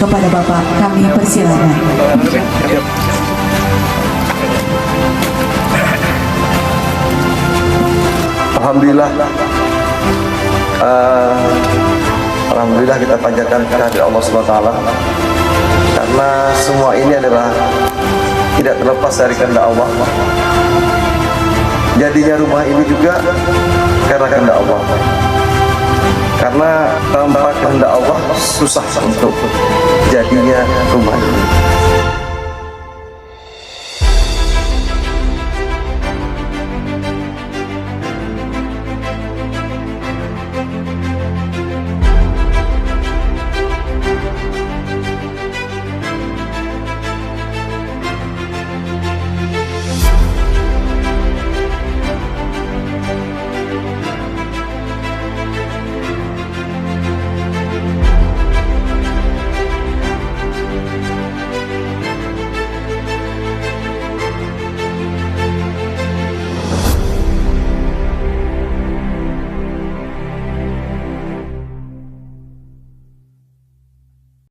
Kepada Bapak kami persilakan. Alhamdulillah, Alhamdulillah kita panjatkan kehadirat Allah SWT, karena semua ini adalah tidak terlepas dari kehendak Allah. Jadinya rumah ini juga karena kehendak Allah, karena tanpa kehendak Allah susah untuk jadinya rumah ini.